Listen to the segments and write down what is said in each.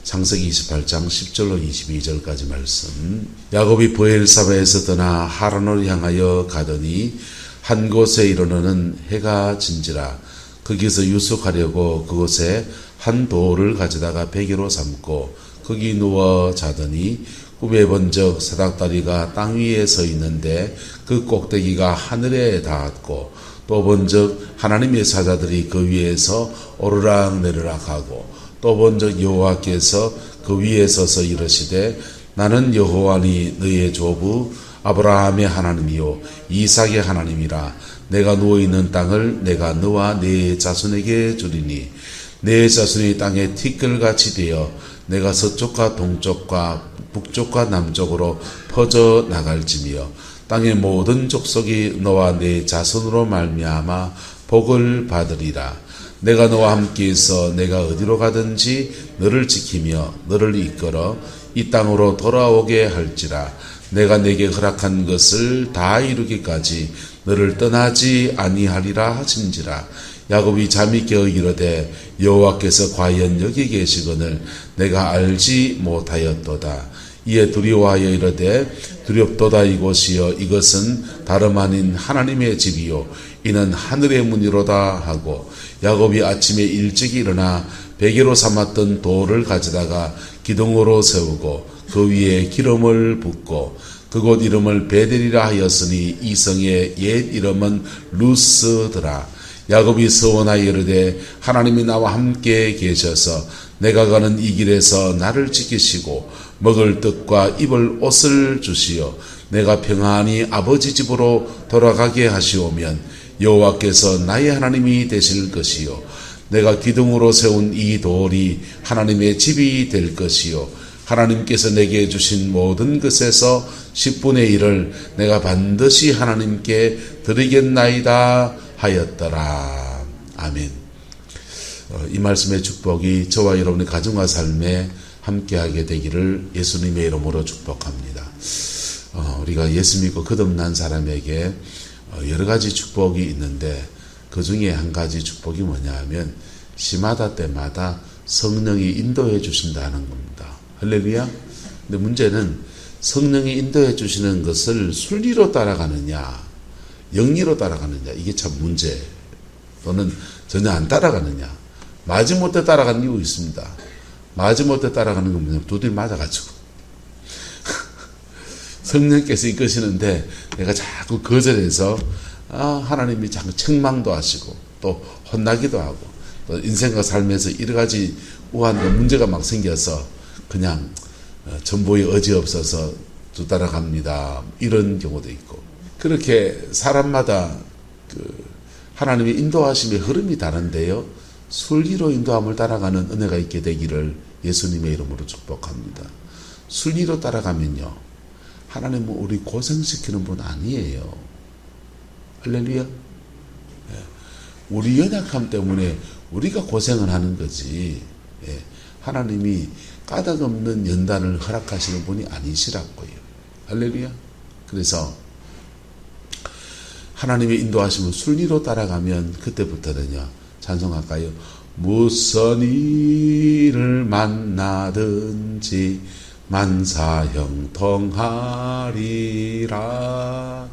창세기 28장 10절로 22절까지 말씀. 야곱이 브엘사바에서 떠나 하란으로 향하여 가더니 한 곳에 이르러는 해가 진지라. 거기서 유숙하려고 그곳에 한 돌을 가져다가 베개로 삼고 거기 누워 자더니 꿈에 본적 사닥다리가 땅 위에 서 있는데 그 꼭대기가 하늘에 닿았고 또 본적 하나님의 사자들이 그 위에서 오르락내리락 하고 또 본적 여호와께서 그 위에 서서 이르시되 나는 여호와니 너의 조부 아브라함의 하나님이요 이삭의 하나님이라. 내가 누워있는 땅을 내가 너와 네 자손에게 주리니 네 자손이 땅에 티끌같이 되어 내가 서쪽과 동쪽과 북쪽과 남쪽으로 퍼져 나갈지며 땅의 모든 족속이 너와 네 자손으로 말미암아 복을 받으리라. 내가 너와 함께 있어 내가 어디로 가든지 너를 지키며 너를 이끌어 이 땅으로 돌아오게 할지라. 내가 내게 허락한 것을 다 이루기까지 너를 떠나지 아니하리라 하신지라. 야곱이 잠이 깨어 이르되 여호와께서 과연 여기 계시거늘 내가 알지 못하였도다. 이에 두려워하여 이르되 두렵도다. 이곳이여 이것은 다름 아닌 하나님의 집이요 이는 하늘의 문이로다 하고 야곱이 아침에 일찍 일어나 베개로 삼았던 돌을 가져다가 기둥으로 세우고 그 위에 기름을 붓고 그곳 이름을 베델이라 하였으니 이 성의 옛 이름은 루스더라. 야곱이 서원하여 이르되 하나님이 나와 함께 계셔서 내가 가는 이 길에서 나를 지키시고 먹을 떡과 입을 옷을 주시어 내가 평안히 아버지 집으로 돌아가게 하시오면 여호와께서 나의 하나님이 되실 것이요 내가 기둥으로 세운 이 돌이 하나님의 집이 될 것이요 하나님께서 내게 주신 모든 것에서 10분의 1을 내가 반드시 하나님께 드리겠나이다 하였더라. 아멘. 이 말씀의 축복이 저와 여러분의 가정과 삶에 함께하게 되기를 예수님의 이름으로 축복합니다. 우리가 예수 믿고 거듭난 사람에게 여러 가지 축복이 있는데 그 중에 한 가지 축복이 뭐냐 하면 시마다 때마다 성령이 인도해 주신다는 겁니다. 할렐루야. 근데 문제는 성령이 인도해 주시는 것을 순리로 따라가느냐 영리로 따라가느냐 이게 참 문제. 또는 전혀 안 따라가느냐. 마지못해 따라가는 이유 있습니다. 마지못해 따라가는 건 뭐냐면 두드려 맞아가지고 성령께서 이끄시는데 내가 자꾸 거절해서 하나님이 자꾸 책망도 하시고 또 혼나기도 하고 또 인생과 삶에서 여러 가지 우한과 문제가 막 생겨서 그냥 전보에 의지 없어서 따라갑니다. 이런 경우도 있고 그렇게 사람마다 하나님의 인도하심의 흐름이 다른데요. 순리로 인도함을 따라가는 은혜가 있게 되기를 예수님의 이름으로 축복합니다. 순리로 따라가면요. 하나님은 우리 고생시키는 분 아니에요. 할렐루야. 우리 연약함 때문에 우리가 고생을 하는 거지. 하나님이 까닭없는 연단을 허락하시는 분이 아니시라고요. 할렐루야. 그래서 하나님의 인도하심을 순리로 따라가면 그때부터는요. 찬송할까요? 무슨 일을 만나든지 만사형통하리라.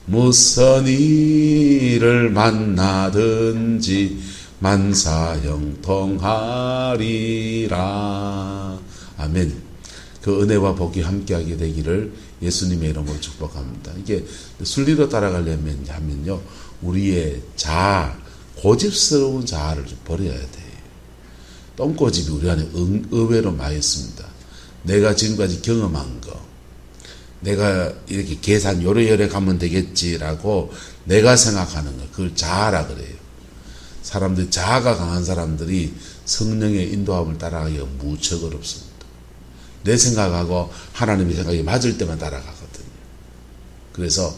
무슨 일을 만나든지 만사형통하리라. 아멘. 그 은혜와 복이 함께하게 되기를 예수님의 이름으로 축복합니다. 이게 순리로 따라가려면 하면요, 우리의 자아, 고집스러운 자아를 좀 버려야 돼. 똥고집이 우리 안에 의외로 많이 있습니다. 내가 지금까지 경험한 거, 내가 이렇게 계산 요래요래 가면 되겠지라고 내가 생각하는 거, 그걸 자아라 그래요. 사람들이 자아가 강한 사람들이 성령의 인도함을 따라가기가 무척 어렵습니다. 내 생각하고 하나님의 생각이 맞을 때만 따라가거든요. 그래서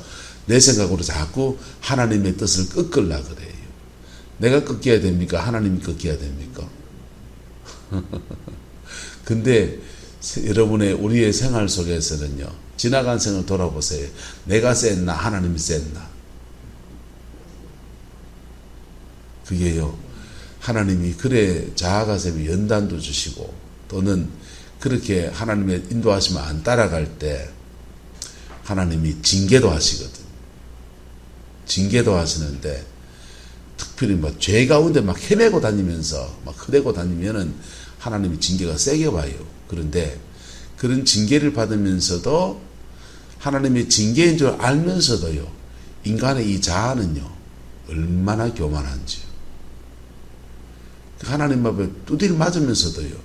내 생각으로 자꾸 하나님의 뜻을 꺾으려 그래요. 내가 꺾여야 됩니까? 하나님이 꺾여야 됩니까? 근데 여러분의 우리의 생활 속에서는요, 지나간 생을 돌아보세요. 내가 셌나 하나님이 셌나? 그게요, 하나님이 그래 자아가 세면 연단도 주시고 또는 그렇게 하나님의 인도하심을 안 따라갈 때 하나님이 징계도 하시거든. 징계도 하시는데 특별히 막 죄 가운데 막 헤매고 다니면서 막 흐대고 다니면은 하나님이 징계가 세게 와요. 그런데 그런 징계를 받으면서도 하나님의 징계인 줄 알면서도요, 인간의 이 자아는요 얼마나 교만한지요. 하나님 앞에 두드려 맞으면서도요,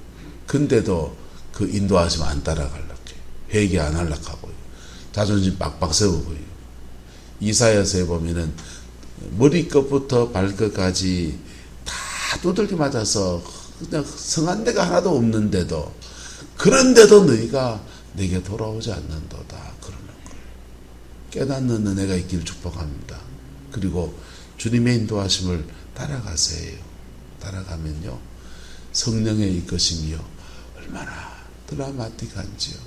근데도 그 인도하시면 안 따라가려고 해요. 회개 안 하려고 하고요, 자존심 빡빡 세우고요. 이사야서에 보면은 머리끝부터 발끝까지 다 두들겨 맞아서 그냥 성한 데가 하나도 없는데도, 그런데도 너희가 내게 돌아오지 않는도다 그러는 거예요. 깨닫는 은혜가 있기를 축복합니다. 그리고 주님의 인도하심을 따라가세요. 따라가면요, 성령의 이끄심이요 얼마나 드라마틱한지요.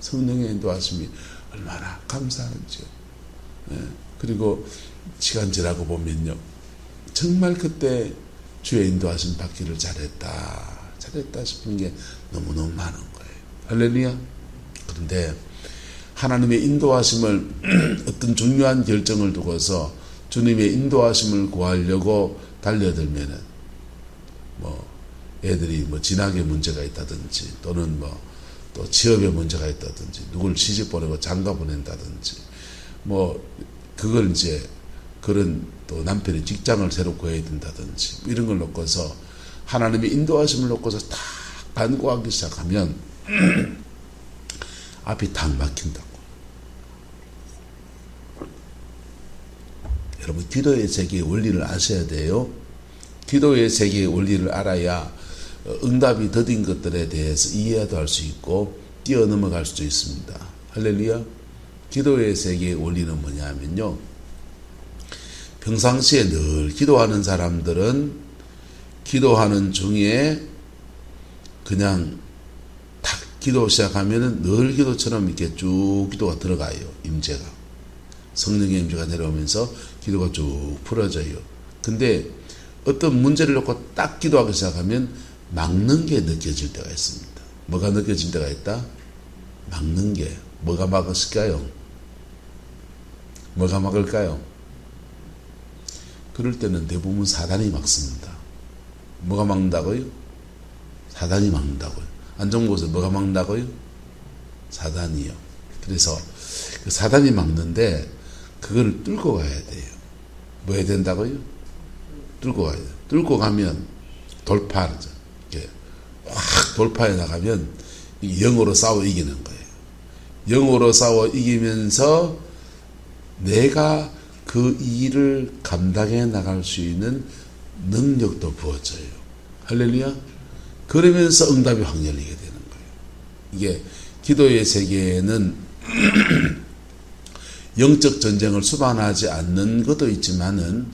성령의 인도하심이 얼마나 감사한지요. 그리고 시간 지나고 보면요, 정말 그때 주의 인도하심 받기를 잘했다 싶은 게 너무너무 많은 거예요. 할렐루야. 그런데 하나님의 인도하심을 어떤 중요한 결정을 두고서 주님의 인도하심을 구하려고 달려들면은 뭐 애들이 뭐 진학에 문제가 있다든지, 또는 뭐 또 취업에 문제가 있다든지, 누굴 시집 보내고 장가 보낸다든지, 뭐 그걸 이제 그런 또 남편이 직장을 새로 구해야 된다든지, 이런 걸 놓고서 하나님의 인도하심을 놓고서 딱 간구하기 시작하면 앞이 탁 막힌다고. 여러분, 기도의 세계의 원리를 아셔야 돼요. 기도의 세계의 원리를 알아야 응답이 더딘 것들에 대해서 이해도 할 수 있고 뛰어넘어갈 수도 있습니다. 할렐루야. 기도의 세계의 원리는 뭐냐면요, 평상시에 늘 기도하는 사람들은 기도하는 중에 그냥 탁 기도 시작하면은 늘 기도처럼 이렇게 쭉 기도가 들어가요. 임재가, 성령의 임재가 내려오면서 기도가 쭉 풀어져요. 근데 어떤 문제를 놓고 딱 기도하기 시작하면 막는 게 느껴질 때가 있습니다. 뭐가 느껴질 때가 있다? 막는 게. 뭐가 막았을까요? 뭐가 막을까요? 그럴 때는 대부분 사단이 막습니다. 뭐가 막는다고요? 사단이 막는다고요. 안정곳에 뭐가 막는다고요? 사단이요. 그래서 그 사단이 막는데 그걸 뚫고 가야 돼요. 뭐 해야 된다고요? 뚫고 가야 돼요. 뚫고 가면 돌파하죠. 이렇게 확 돌파해 나가면 영으로 싸워 이기는 거예요. 영으로 싸워 이기면서 내가 그 일을 감당해 나갈 수 있는 능력도 부어져요. 할렐루야. 그러면서 응답이 확 열리게 되는 거예요. 이게 기도의 세계에는 영적 전쟁을 수반하지 않는 것도 있지만은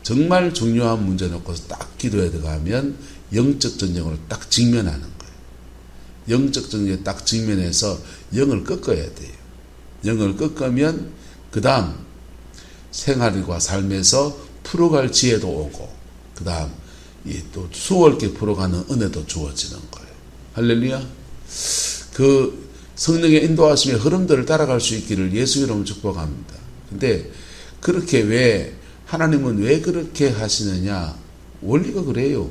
정말 중요한 문제 놓고서 딱 기도에 들어가면 영적 전쟁으로 딱 직면하는 거예요. 영적 전쟁에 딱 직면해서 영을 꺾어야 돼요. 영을 꺾으면 그 다음 생활과 삶에서 풀어갈 지혜도 오고, 그 다음 또 수월하게 풀어가는 은혜도 주어지는 거예요. 할렐루야. 그 성령의 인도하심의 흐름들을 따라갈 수 있기를 예수 이름으로 축복합니다. 근데 그렇게 하나님은 왜 그렇게 하시느냐? 원리가 그래요.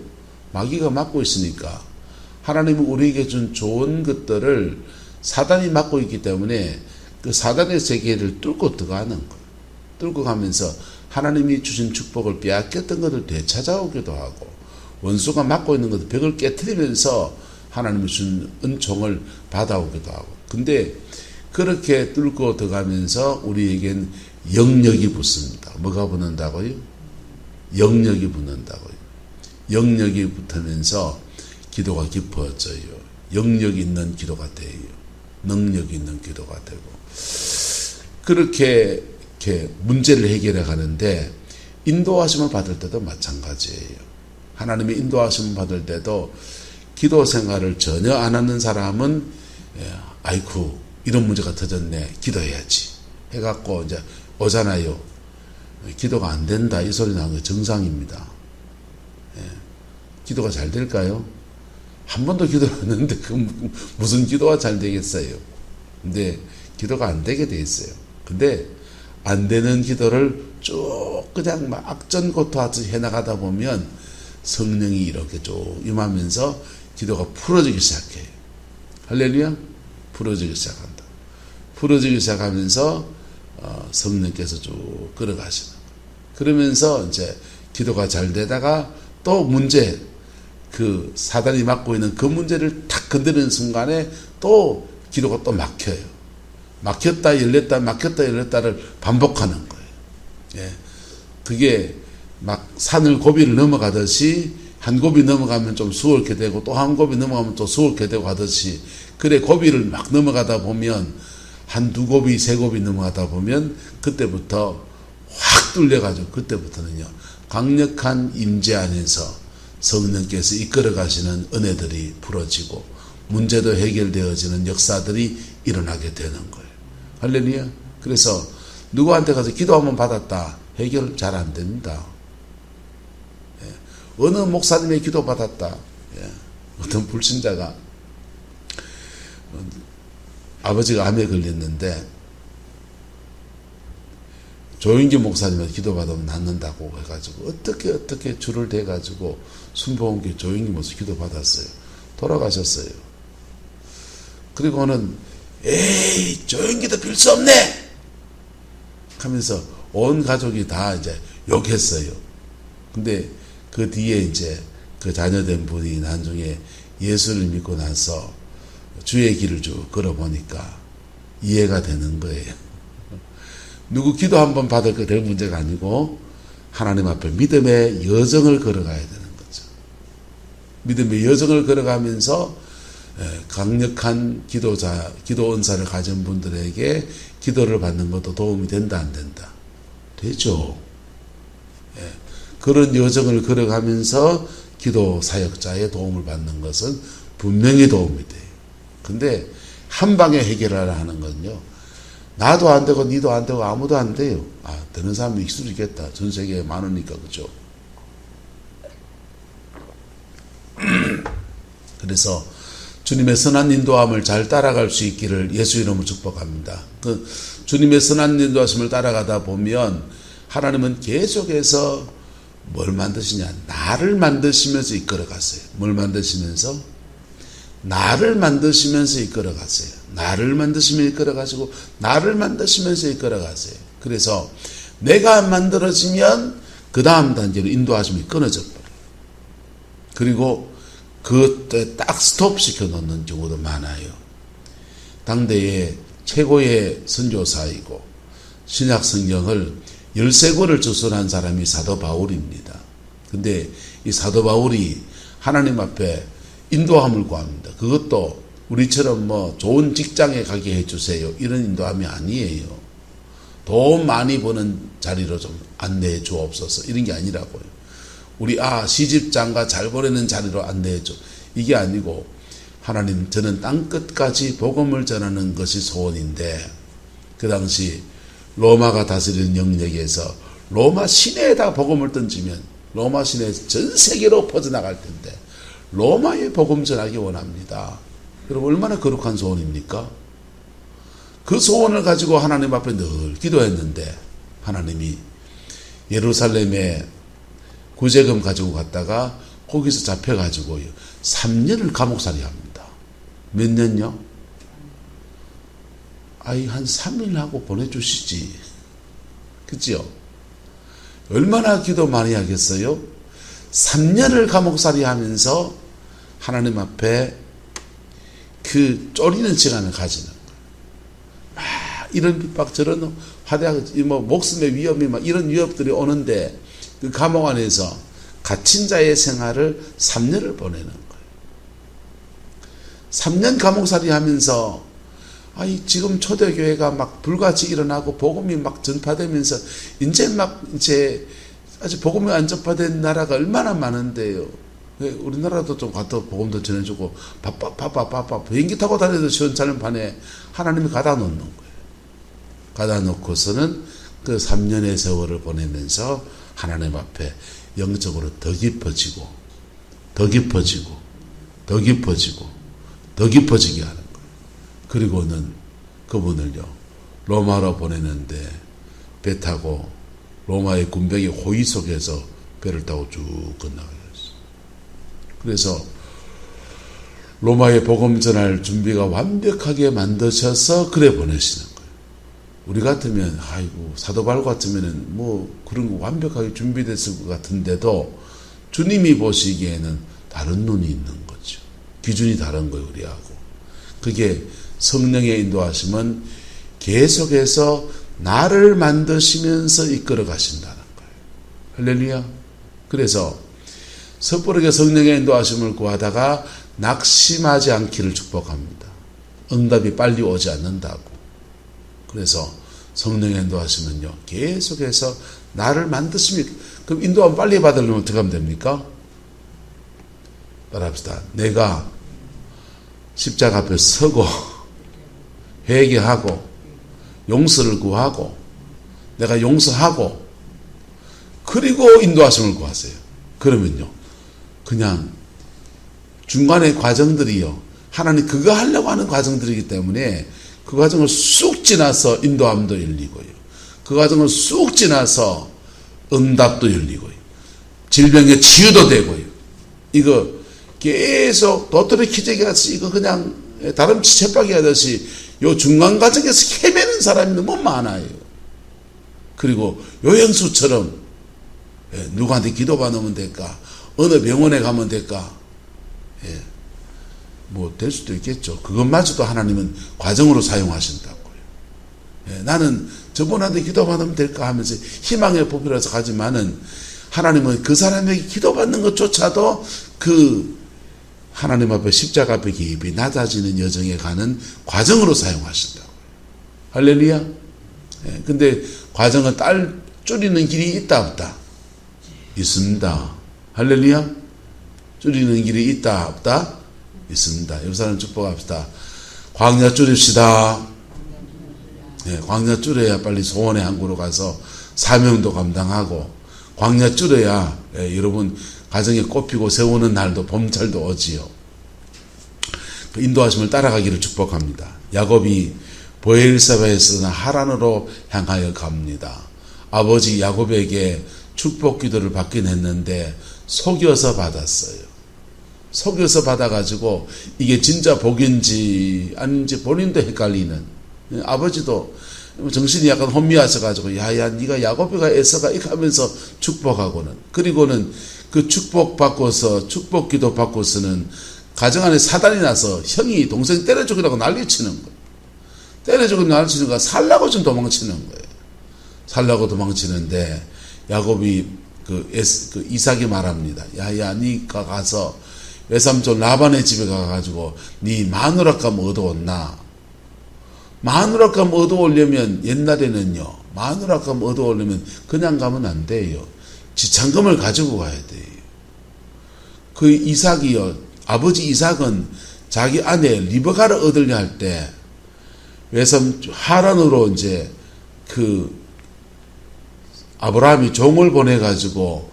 마귀가 막고 있으니까. 하나님은 우리에게 준 좋은 것들을 사단이 막고 있기 때문에 그 사단의 세계를 뚫고 들어가는 거예요. 뚫고 가면서 하나님이 주신 축복을 빼앗겼던 것을 되찾아오기도 하고, 원수가 막고 있는 것을 벽을 깨트리면서 하나님이 준 은총을 받아오기도 하고. 근데 그렇게 뚫고 들어가면서 우리에겐 영역이 붙습니다. 뭐가 붙는다고요? 영역이 붙는다고요. 영역이 붙으면서 기도가 깊어져요. 영역 있는 기도가 돼요. 능력 있는 기도가 되고. 그렇게 문제를 해결해 가는데 인도하심을 받을 때도 마찬가지예요. 하나님의 인도하심을 받을 때도 기도 생활을 전혀 안 하는 사람은 아이쿠 이런 문제가 터졌네, 기도해야지 해갖고 이제 오잖아요. 기도가 안 된다 이 소리 나는 게 정상입니다. 기도가 잘 될까요? 한 번도 기도를 했는데 무슨 기도가 잘 되겠어요. 근데 기도가 안 되게 돼 있어요. 근데 안 되는 기도를 쭉 그냥 막 악전고토하듯이 해나가다 보면 성령이 이렇게 쭉 임하면서 기도가 풀어지기 시작해요. 할렐루야. 풀어지기 시작한다. 풀어지기 시작하면서 성령께서 쭉 끌어가시는 거예요. 그러면서 이제 기도가 잘 되다가 또 문제, 그 사단이 맡고 있는 그 문제를 탁 건드리는 순간에 또 기도가 또 막혀요. 막혔다 열렸다 막혔다 열렸다를 반복하는 거예요. 예. 그게 막 산을 고비를 넘어가듯이 한 고비 넘어가면 좀 수월케 되고 또 한 고비 넘어가면 또 수월케 되고 하듯이, 그래 고비를 막 넘어가다 보면 한두 고비 세 고비 넘어가다 보면 그때부터 확 뚫려가지고 그때부터는요 강력한 임재 안에서 성령께서 이끌어 가시는 은혜들이 풀어지고 문제도 해결되어지는 역사들이 일어나게 되는 거예요. 할렐루야. 그래서 누구한테 가서 기도 한번 받았다 해결 잘 안 됩니다. 예. 어느 목사님의 기도 받았다. 예. 어떤 불신자가 아버지가 암에 걸렸는데 조영기 목사님한테 기도받으면 낫는다고 해가지고 어떻게 줄을 대가지고 순복음교회 조영기 목사 기도받았어요. 돌아가셨어요. 그리고는 에이 조영기도 빌 수 없네 하면서 온 가족이 다 이제 욕했어요. 근데 그 뒤에 이제 그 자녀된 분이 나중에 예수를 믿고 나서 주의 길을 쭉 걸어보니까 이해가 되는 거예요. 누구 기도 한번 받을 거 될 문제가 아니고 하나님 앞에 믿음의 여정을 걸어가야 되는 거죠. 믿음의 여정을 걸어가면서 강력한 기도 은사를 가진 분들에게 기도를 받는 것도 도움이 된다 안 된다? 되죠. 그런 여정을 걸어가면서 기도 사역자의 도움을 받는 것은 분명히 도움이 돼요. 근데 한 방에 해결하라 하는 건요, 나도 안 되고 니도 안 되고 아무도 안 돼요. 되는 사람이 있을 수 있겠다. 전 세계에 많으니까. 그죠? 그래서 주님의 선한 인도함을 잘 따라갈 수 있기를 예수 이름으로 축복합니다. 그 주님의 선한 인도하심을 따라가다 보면 하나님은 계속해서 뭘 만드시냐? 나를 만드시면서 이끌어갔어요. 뭘 만드시면서? 나를 만드시면서 이끌어갔어요. 나를 만드시면서 이끌어가시고 나를 만드시면서 이끌어가세요. 그래서 내가 만들어지면 그 다음 단계로 인도하심이 끊어져 버려요. 그리고 그때 딱 스톱시켜 놓는 경우도 많아요. 당대의 최고의 선교사이고 신약 성경을 13권을 저술한 사람이 사도 바울입니다. 근데 이 사도 바울이 하나님 앞에 인도함을 구합니다. 그것도 우리처럼 뭐 좋은 직장에 가게 해주세요 이런 인도함이 아니에요. 돈 많이 버는 자리로 좀 안내해 주옵소서 이런 게 아니라고요. 우리 시집장가 잘 보내는 자리로 안내해 줘. 이게 아니고 하나님 저는 땅끝까지 복음을 전하는 것이 소원인데, 그 당시 로마가 다스리는 영역에서 로마 시내에다 복음을 던지면 로마 시내 전 세계로 퍼져나갈 텐데 로마에 복음 전하기 원합니다. 여러분 얼마나 거룩한 소원입니까? 그 소원을 가지고 하나님 앞에 늘 기도했는데 하나님이 예루살렘에 구제금 가지고 갔다가 거기서 잡혀가지고요 3년을 감옥살이 합니다. 몇 년요? 한 3일 하고 보내주시지. 그죠? 얼마나 기도 많이 하겠어요? 3년을 감옥살이 하면서 하나님 앞에 그 쫄리는 시간을 가지는 거예요. 막 이런 핍박 저런 화대하고 목숨의 위험이 막 이런 위협들이 오는데 그 감옥 안에서 갇힌 자의 생활을 3년을 보내는 거예요. 3년 감옥살이 하면서 지금 초대교회가 막 불같이 일어나고 복음이 막 전파되면서 이제 아직 복음이 안 전파된 나라가 얼마나 많은데요. 우리나라도 좀 가서 복음도 전해주고 바빠 비행기 타고 다녀도 시원찮은 판에 하나님이 가다 놓는 거예요. 가다 놓고서는 그 3년의 세월을 보내면서 하나님 앞에 영적으로 더 깊어지고 더 깊어지고 더 깊어지게 하는 거예요. 그리고는 그분을요 로마로 보내는데 배 타고 로마의 군병의 호위 속에서 배를 타고 쭉 건너가게 됐어요. 그래서 로마에 복음 전할 준비가 완벽하게 만드셔서 그래 보내시는 거예요. 우리 같으면 아이고 사도 바울 같으면은 뭐 그런 거 완벽하게 준비됐을 것 같은데도 주님이 보시기에는 다른 눈이 있는 거죠. 기준이 다른 거예요, 우리하고. 그게 성령의 인도하심은 계속해서 나를 만드시면서 이끌어 가신다는 거예요. 할렐루야. 그래서 섣부르게 성령의 인도하심을 구하다가 낙심하지 않기를 축복합니다. 응답이 빨리 오지 않는다고. 그래서 성령의 인도하시면요 계속해서 나를 만드십니까? 그럼 인도하면 빨리 받으려면 어떻게 하면 됩니까? 따라합시다. 내가 십자가 앞에 서고 회개하고 용서를 구하고 내가 용서하고 그리고 인도하심을 구하세요. 그러면요 그냥 중간의 과정들이요 하나님 그거 하려고 하는 과정들이기 때문에 그 과정을 쑥 지나서 인도함도 열리고요. 그 과정을 쑥 지나서 응답도 열리고요. 질병의 치유도 되고요. 이거 계속 도토리 키재기 하듯이 이거 그냥 다람쥐 쳇바퀴 하듯이 요 중간 과정에서 헤매는 사람이 너무 많아요. 그리고 요행수처럼 누구한테 기도받으면 될까? 어느 병원에 가면 될까? 뭐 될 수도 있겠죠. 그것마저도 하나님은 과정으로 사용하신다고요. 나는 저분한테 기도받으면 될까 하면서 희망의 보필해서 가지만은 하나님은 그 사람에게 기도받는 것조차도 그 하나님 앞에 십자가 앞에 깊이 낮아지는 여정에 가는 과정으로 사용하신다고요. 할렐루야. 근데 과정은 줄이는 길이 있다 없다? 있습니다. 할렐루야. 줄이는 길이 있다 없다? 있습니다. 옆 사람 축복합시다. 광야 줄입시다. 광야 줄여야 빨리 소원의 항구로 가서 사명도 감당하고 광야 줄여야 여러분 가정에 꽃피고 세우는 날도 봄철도 오지요. 그 인도하심을 따라가기를 축복합니다. 야곱이 보엘사바에서는 하란으로 향하여 갑니다. 아버지 야곱에게 축복 기도를 받긴 했는데 속여서 받았어요. 속여서 받아가지고 이게 진짜 복인지 아닌지 본인도 헷갈리는 아버지도 정신이 약간 혼미하셔가지고 야야 네가 야곱이가 에서가 이렇게 하면서 축복하고는 그리고는 그 축복 받고서 축복 기도 받고서는 가정 안에 사단이 나서 형이 동생 때려 죽이라고 난리치는 거예요. 때려 죽이라고 난리치는 거야. 살라고 좀 도망치는 거예요. 살라고 도망치는데 야곱이 그 이삭이 말합니다. 야야 네가 가서 외삼촌 라반의 집에 가가지고 네 마누라감 얻어왔나? 마누라감 얻어오려면 옛날에는요 마누라감 얻어오려면 그냥 가면 안 돼요. 지참금을 가지고 가야 돼요. 그 이삭이요 아버지 이삭은 자기 아내 리브가를 얻으려 할 때 외삼촌 하란으로 이제 그 아브라함이 종을 보내가지고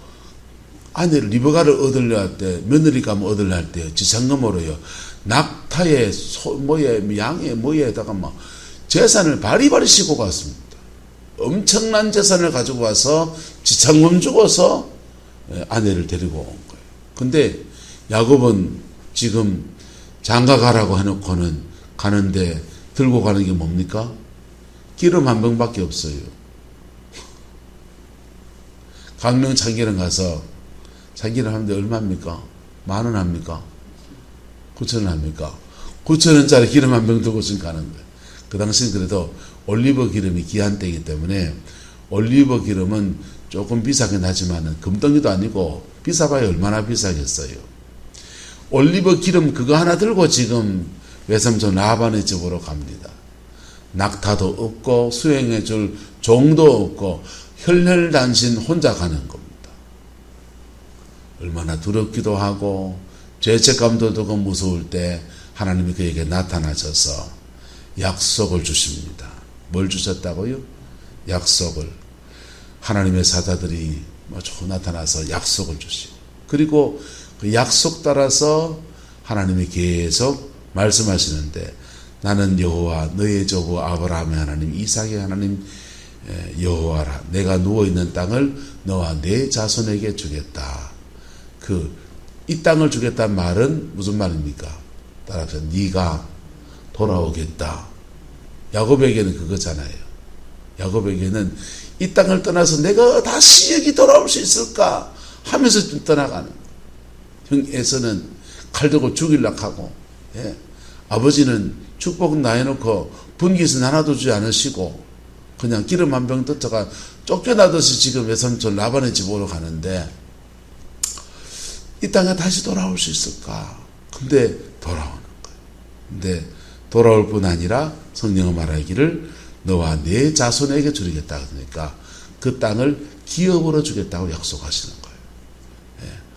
아내를 리브가를 얻으려 할 때 며느리감 얻으려 할 때 지참금으로요 낙타에 양에 뭐에다가 막 재산을 바리바리 싣고 갔습니다. 엄청난 재산을 가지고 와서 지참금 주고서 아내를 데리고 온 거예요. 근데 야곱은 지금 장가 가라고 해놓고는 가는데 들고 가는 게 뭡니까? 기름 한 병밖에 없어요. 강릉 참기름 가서 참기름 하는데 얼마입니까? 10,000원 합니까? 9,000원 합니까? 9,000원짜리 기름 한 병 들고 지금 가는 거예요. 그 당시는 그래도 올리브 기름이 귀한 때이기 때문에 올리브 기름은 조금 비싸긴 하지만 금덩이도 아니고 비싸봐야 얼마나 비싸겠어요. 올리브 기름 그거 하나 들고 지금 외삼촌 라반의 집으로 갑니다. 낙타도 없고 수행해 줄 종도 없고 혈혈단신 혼자 가는 겁니다. 얼마나 두렵기도 하고 죄책감도 들고 무서울 때 하나님이 그에게 나타나셔서 약속을 주십니다. 뭘 주셨다고요? 약속을. 하나님의 사자들이 마주 나타나서 약속을 주시고 그리고 그 약속 따라서 하나님이 계속 말씀하시는데 나는 여호와 너의 조부 아브라함의 하나님 이삭의 하나님 여호와라. 내가 누워있는 땅을 너와 내 자손에게 주겠다. 이 땅을 주겠다는 말은 무슨 말입니까? 따라서 네가 돌아오겠다. 야곱에게는 그거잖아요. 야곱에게는 이 땅을 떠나서 내가 다시 여기 돌아올 수 있을까 하면서 좀 떠나가는. 형 에서는 칼 들고 죽이려고 하고, 아버지는 축복 나해놓고 분깃은 하나도 주지 않으시고 그냥 기름 한 병 떠다가 쫓겨나듯이 지금 외삼촌 라반의 집으로 가는데 이 땅에 다시 돌아올 수 있을까? 근데 돌아오는 거예요. 근데 돌아올 뿐 아니라 성령은 말하기를 너와 내 자손에게 주리겠다. 그러니까 그 땅을 기업으로 주겠다고 약속하시는 거예요.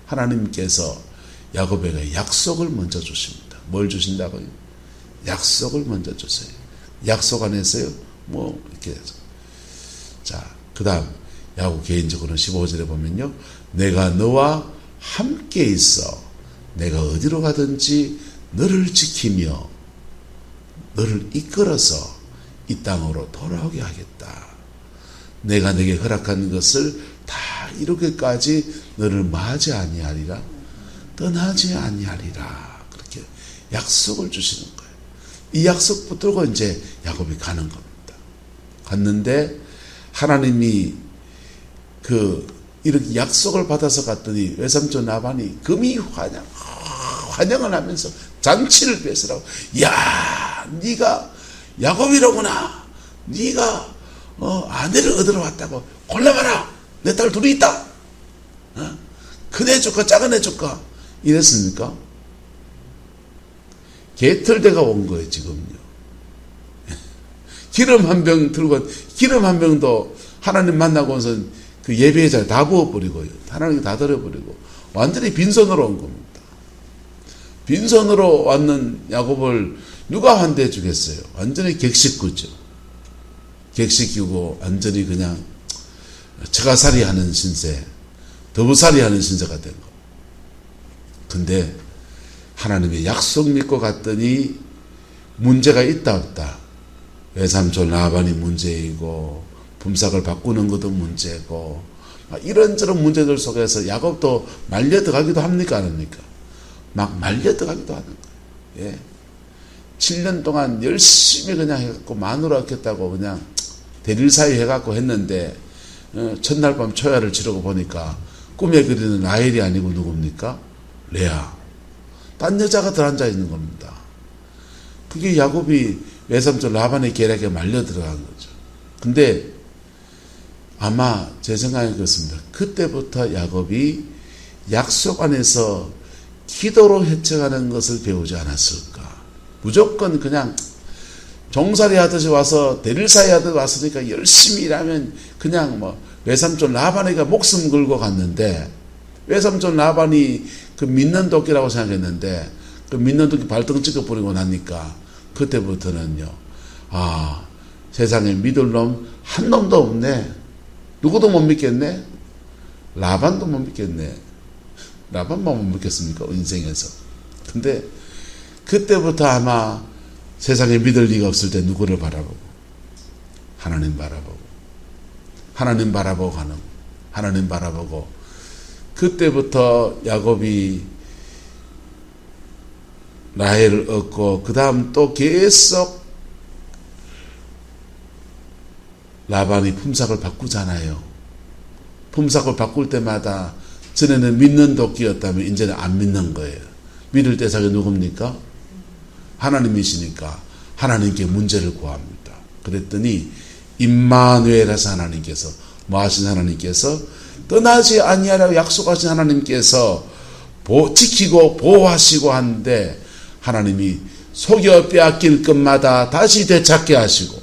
하나님께서 야곱에게 약속을 먼저 주십니다. 뭘 주신다고요? 약속을 먼저 주세요. 약속 안에서요. 이렇게 해서. 자, 그 다음 야곱 개인적으로는 15절에 보면요. 내가 너와 함께 있어 내가 어디로 가든지 너를 지키며 너를 이끌어서 이 땅으로 돌아오게 하겠다. 내가 내게 허락한 것을 다 이루기까지 너를 맞이 아니하리라. 떠나지 아니하리라. 그렇게 약속을 주시는 거예요. 이 약속 붙들고 이제 야곱이 가는 겁니다. 갔는데 하나님이 이렇게 약속을 받아서 갔더니 외삼촌 라반이 금이 환영을 하면서 잔치를 베으라고. 야, 네가 야곱이로구나. 네가 아내를 얻으러 왔다고. 골라봐라. 내 딸 둘이 있다. 큰 애 줄까 작은 애 줄까 이랬습니까? 개털대가 온 거예요 지금요. 기름 한 병 들고 기름 한 병도 하나님 만나고 나서 그 예배의 자리에 다 부어버리고요. 하나님이 다 들어버리고 완전히 빈손으로 온 겁니다. 빈손으로 왔는 야곱을 누가 환대해 주겠어요? 완전히 객식구죠. 객식이고 완전히 그냥 처가살이 하는 신세, 더부살이 하는 신세가 된 거. 근데 하나님의 약속 믿고 갔더니 문제가 있다 없다. 외삼촌 라반이 문제이고 품삯을 바꾸는 것도 문제고 이런저런 문제들 속에서 야곱도 말려 들어가기도 합니까 안 합니까? 막 말려 들어가기도 하는 거예요. 7년 동안 열심히 그냥 해갖고 마누라 얻겠다고 그냥 대릴사이 해갖고 했는데 첫날 밤 초야를 지르고 보니까 꿈에 그리는 라헬이 아니고 누굽니까? 레아. 딴 여자가 들어앉아 있는 겁니다. 그게 야곱이 외삼촌 라반의 계략에 말려 들어간 거죠. 근데 아마 제 생각에 그렇습니다. 그때부터 야곱이 약속 안에서 기도로 헤쳐가는 것을 배우지 않았을까. 무조건 그냥 종살이 하듯이 와서 대릴사이 하듯이 왔으니까 열심히 일하면 그냥 외삼촌 라반이가 목숨 걸고 갔는데 외삼촌 라반이 그 믿는 도끼라고 생각했는데 그 믿는 도끼 발등 찍어버리고 나니까 그때부터는요. 세상에 믿을 놈 한 놈도 없네. 누구도 못 믿겠네. 라반도 못 믿겠네. 라반만 못 믿겠습니까? 인생에서. 근데 그때부터 아마 세상에 믿을 리가 없을 때 누구를 바라보고 하나님 바라보고 하나님 바라보고 가는 하나님 바라보고 그때부터 야곱이 라헬을 얻고 그 다음 또 계속 라반이 품삯을 바꾸잖아요. 품삯을 바꿀 때마다 전에는 믿는 도끼였다면 이제는 안 믿는 거예요. 믿을 대상이 누굽니까? 하나님이시니까 하나님께 문제를 구합니다. 그랬더니 임마누엘에서 하나님께서 하신 하나님께서 떠나지 아니하라고 약속하신 하나님께서 지키고 보호하시고 하는데 하나님이 속여 빼앗길 것마다 다시 되찾게 하시고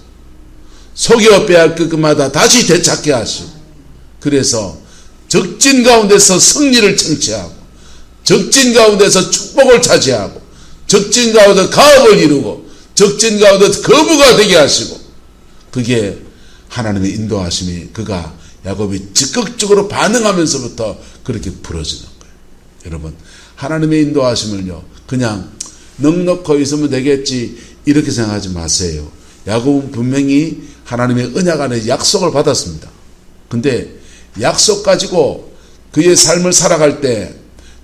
속여 빼앗길 것마다 다시 되찾게 하시고 그래서 적진 가운데서 승리를 청취하고 적진 가운데서 축복을 차지하고 적진 가운데 가업을 이루고 적진 가운데 거부가 되게 하시고 그게 하나님의 인도하심이 그가 야곱이 적극적으로 반응하면서부터 그렇게 부러지는 거예요. 여러분 하나님의 인도하심을요, 그냥 넉넉히 있으면 되겠지 이렇게 생각하지 마세요. 야곱은 분명히 하나님의 언약 안에 약속을 받았습니다. 근데 약속 가지고 그의 삶을 살아갈 때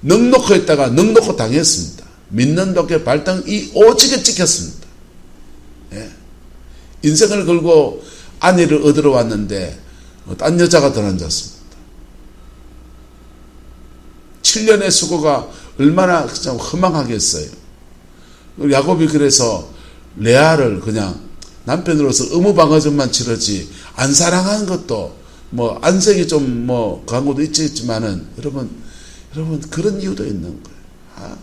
넉넉히 있다가 넉넉히 당했습니다. 믿는 덕에 발등이 오지게 찍혔습니다. 예. 인생을 걸고 아내를 얻으러 왔는데 딴 여자가 들어앉았습니다. 7년의 수고가 얼마나 참 허망하겠어요. 야곱이 그래서 레아를 그냥 남편으로서 의무방어전만 치르지 안 사랑한 것도 뭐 안색이 좀 뭐 그런 것도 있겠지만은 여러분 그런 이유도 있는 거예요.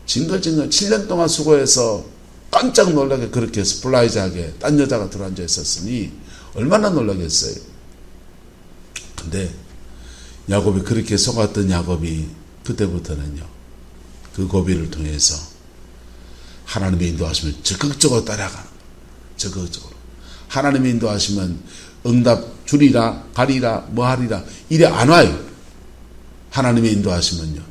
징글징글 7년 동안 수고해서 깜짝 놀라게 그렇게 스플라이즈하게 딴 여자가 들어앉아 있었으니 얼마나 놀라겠어요. 근데 야곱이 그렇게 속았던 야곱이 그때부터는요, 그 고비를 통해서 하나님의 인도하시면 적극적으로 따라가는 거예요. 적극적으로. 하나님의 인도하시면 응답 주리라 가리라 뭐 하리라 이래 안 와요. 하나님의 인도하시면요,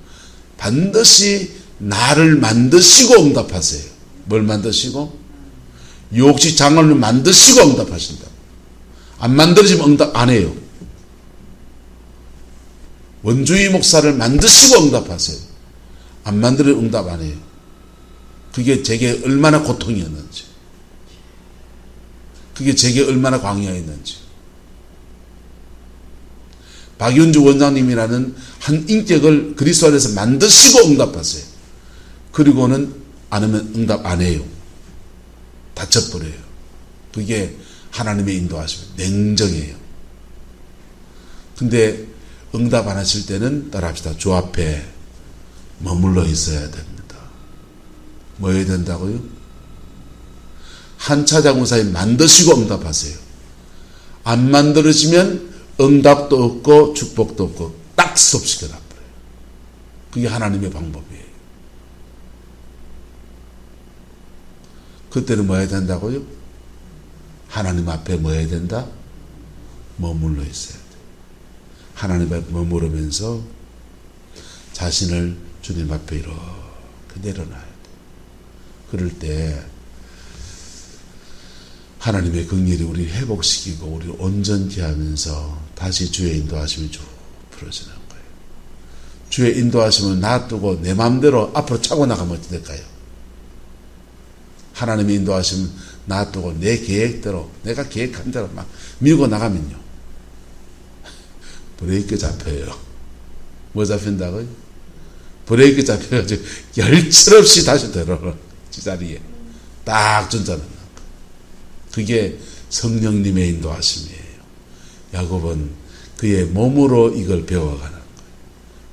반드시 나를 만드시고 응답하세요. 뭘 만드시고? 유혹지 장을 만드시고 응답하신다. 안 만들어지면 응답 안 해요. 원주의 목사를 만드시고 응답하세요. 안 만들면 응답 안 해요. 그게 제게 얼마나 고통이었는지, 그게 제게 얼마나 광야였는지. 박윤주 원장님이라는 한 인격을 그리스도 안에서 만드시고 응답하세요. 그리고는 안 하면 응답 안 해요. 다쳐버려요. 그게 하나님의 인도하시면 냉정해요. 근데 응답 안 하실 때는 따라합시다. 주 앞에 머물러 있어야 됩니다. 뭐 해야 된다고요? 한차장 우사에 만드시고 응답하세요. 안 만들어지면 응답도 없고 축복도 없고 딱 스톱시켜 놔버려요. 그게 하나님의 방법이에요. 그때는 뭐 해야 된다고요? 하나님 앞에 뭐 해야 된다? 머물러 있어야 돼요. 하나님 앞에 머무르면서 자신을 주님 앞에 이렇게 내려놔야 돼요. 그럴 때 하나님의 긍휼이 우리를 회복시키고 우리를 온전케 하면서 다시 주의 인도하심이 쭉 풀어지는 거예요. 주의 인도하심을 놔두고 내 마음대로 앞으로 차고 나가면 어떻게 될까요? 하나님의 인도하심을 놔두고 내 계획대로 내가 계획한 대로 막 밀고 나가면요, 브레이크 잡혀요. 뭐 잡힌다고요? 브레이크 잡혀가지고 열철없이 다시 들어오는 제자리에 딱 준자는 거예요. 그게 성령님의 인도하심이에요. 야곱은 그의 몸으로 이걸 배워가는 거예요.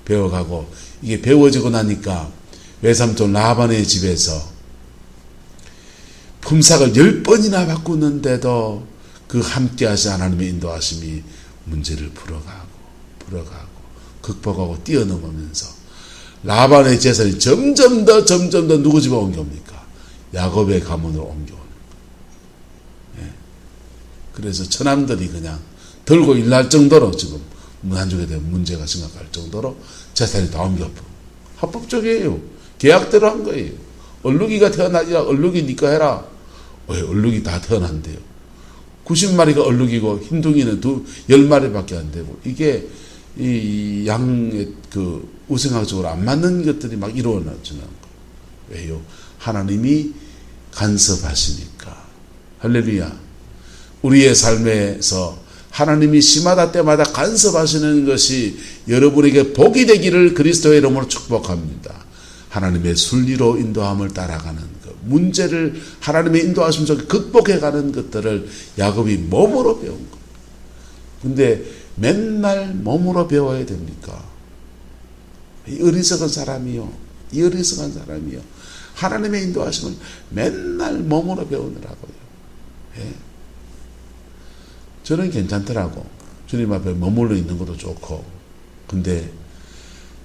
배워가고 이게 배워지고 나니까 외삼촌 라반의 집에서 품삯을 10번이나 바꾸는데도 그 함께 하신 하나님의 인도하심이 문제를 풀어가고 극복하고 뛰어넘으면서 라반의 재산이 점점 더 누구 집에 옮겨옵니까? 야곱의 가문으로 옮겨오는 거예요. 예. 그래서 처남들이 그냥 들고 일날 정도로 지금 문안족에 대한 문제가 심각할 정도로 재산이 다 옮겨오고, 합법적이에요. 계약대로 한 거예요. 얼룩이가 태어나지라 얼룩이 니꺼 해라. 왜 얼룩이 다 태어난대요. 90마리가 얼룩이고 흰둥이는 10마리밖에 안 되고, 이게 이 양의 그 우생학적으로 안 맞는 것들이 막 이루어지는 거예요. 왜요? 하나님이 간섭하시니까. 할렐루야. 우리의 삶에서 하나님이 시마다 때마다 간섭하시는 것이 여러분에게 복이 되기를 그리스도의 이름으로 축복합니다. 하나님의 순리로 인도함을 따라가는 것, 문제를 하나님의 인도하심 속에 극복해가는 것들을 야곱이 몸으로 배운 것. 근데 맨날 몸으로 배워야 됩니까? 이 어리석은 사람이요. 하나님의 인도하심을 맨날 몸으로 배우느라고요. 예. 저는 괜찮더라고. 주님 앞에 머물러 있는 것도 좋고. 근데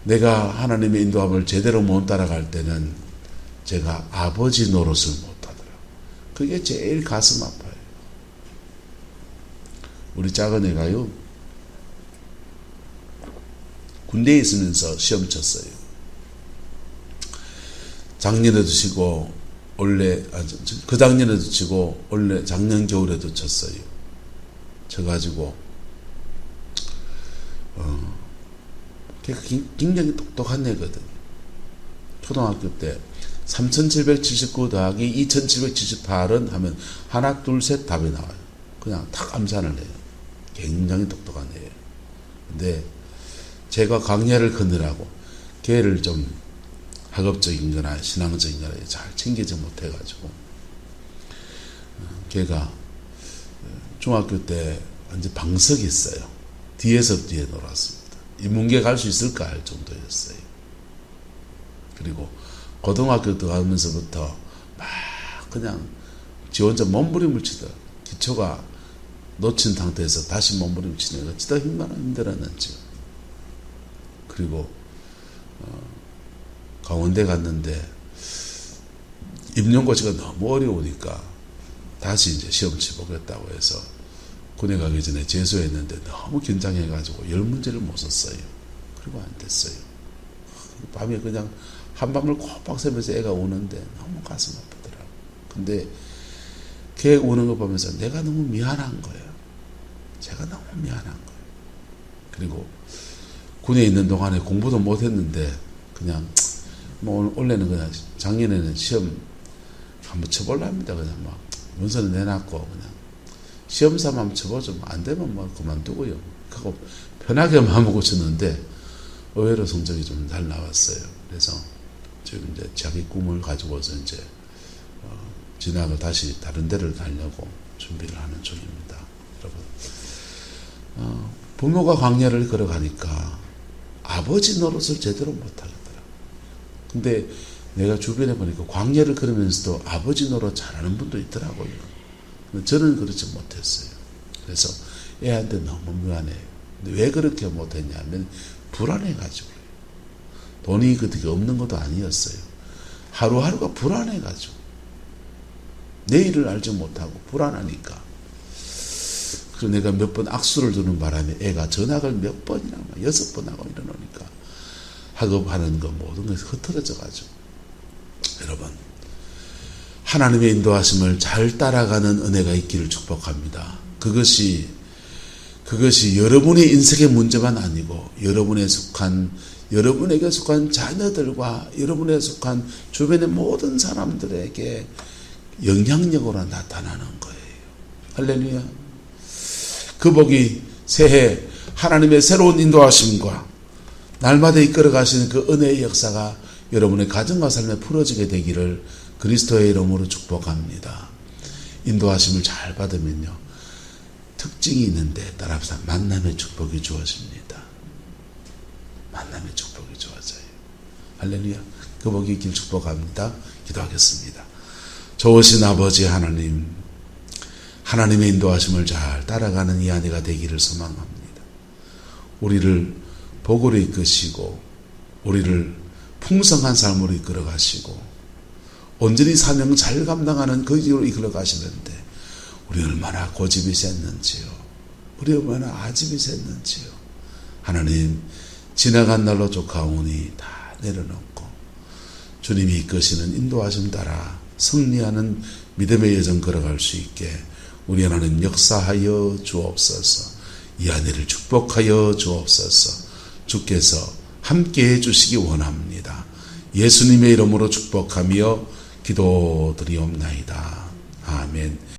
내가 하나님의 인도함을 제대로 못 따라갈 때는 제가 아버지 노릇을 못 하더라고요. 그게 제일 가슴 아파요. 우리 작은 애가요, 군대에 있으면서 시험 쳤어요. 작년에도 치고 원래 그 작년에도 치고 원래 작년 겨울에도 쳤어요. 쳐가지고 걔가 굉장히 똑똑한 애거든. 초등학교 때 3779 더하기 2778은 하면 하나 둘 셋 답이 나와요. 그냥 탁 암산을 해요. 굉장히 똑똑한 애예요. 근데 제가 강야를 끊으라고 걔를 좀 학업적인 거나 신앙적인 거나 잘 챙기지 못해가지고 걔가 중학교 때 완전 방석이 있어요. 뒤에 놀았습니다. 인문계 갈 수 있을까 할 정도였어요. 그리고 고등학교 들어가면서부터 막 그냥 지 혼자 몸부림을 치더라. 기초가 놓친 상태에서 다시 몸부림을 치는 거 진짜 얼마나 힘들었는지. 그리고 강원대 갔는데 임용고시가 너무 어려우니까 다시 이제 시험 치보겠다고 해서 군에 가기 전에 재수했는데 너무 긴장해가지고 10문제를 못 썼어요. 그리고 안 됐어요. 밤에 그냥 한밤을 꼬박 새면서 애가 우는데 너무 가슴 아프더라고. 근데 걔 우는 거 보면서 내가 너무 미안한 거예요. 제가 너무 미안한 거예요. 그리고 군에 있는 동안에 공부도 못 했는데 그냥 뭐 원래는 그냥 작년에는 시험 한번 쳐볼라 합니다. 그냥 막 문서는 내놨고 그냥 시험 삼아 한번 쳐보죠. 안 되면 뭐 그만두고요. 하고 편하게 마음먹고 쳤는데 의외로 성적이 좀 잘 나왔어요. 그래서 지금 이제 자기 꿈을 가지고서 이제 진학을 다시 다른 데를 가려고 준비를 하는 중입니다. 여러분, 부모가 광야를 걸어가니까 아버지 노릇을 제대로 못하겠더라. 근데 내가 주변에 보니까 광야를 걸으면서도 아버지 노릇 잘하는 분도 있더라고요. 저는 그렇지 못했어요. 그래서 애한테 너무 미안해요. 근데 왜 그렇게 못했냐면 불안해가지고요. 돈이 그렇게 없는 것도 아니었어요. 하루하루가 불안해가지고 내일을 알지 못하고 불안하니까. 그래서 내가 몇 번 악수를 두는 바람에 애가 전학을 몇 번이나 6번 하고 이러니까 학업하는 거 모든 것이 흐트러져가지고. 여러분, 하나님의 인도하심을 잘 따라가는 은혜가 있기를 축복합니다. 그것이 여러분의 인생의 문제만 아니고 여러분에게 속한 자녀들과 여러분에게 속한 주변의 모든 사람들에게 영향력으로 나타나는 거예요. 할렐루야. 그 복이 새해 하나님의 새로운 인도하심과 날마다 이끌어 가시는 그 은혜의 역사가 여러분의 가정과 삶에 풀어지게 되기를 그리스도의 이름으로 축복합니다. 인도하심을 잘 받으면요, 특징이 있는데 따라서 만남의 축복이 주어집니다. 만남의 축복이 주어져요. 할렐루야. 그 복이 있길 축복합니다. 기도하겠습니다. 좋으신 아버지 하나님, 하나님의 인도하심을 잘 따라가는 이 아내가 되기를 소망합니다. 우리를 복으로 이끄시고 우리를 풍성한 삶으로 이끌어 가시고 온전히 사명 잘 감당하는 그 길로 이끌어 가시는데 우리 얼마나 고집이 셌는지요. 우리 얼마나 아집이 셌는지요. 하나님, 지나간 날로 족하오니 다 내려놓고 주님이 이끄시는 인도하심 따라 승리하는 믿음의 여정 걸어갈 수 있게 우리 하나님 역사하여 주옵소서. 이 아내를 축복하여 주옵소서. 주께서 함께해 주시기 원합니다. 예수님의 이름으로 축복하며 기도드리옵나이다. 아멘.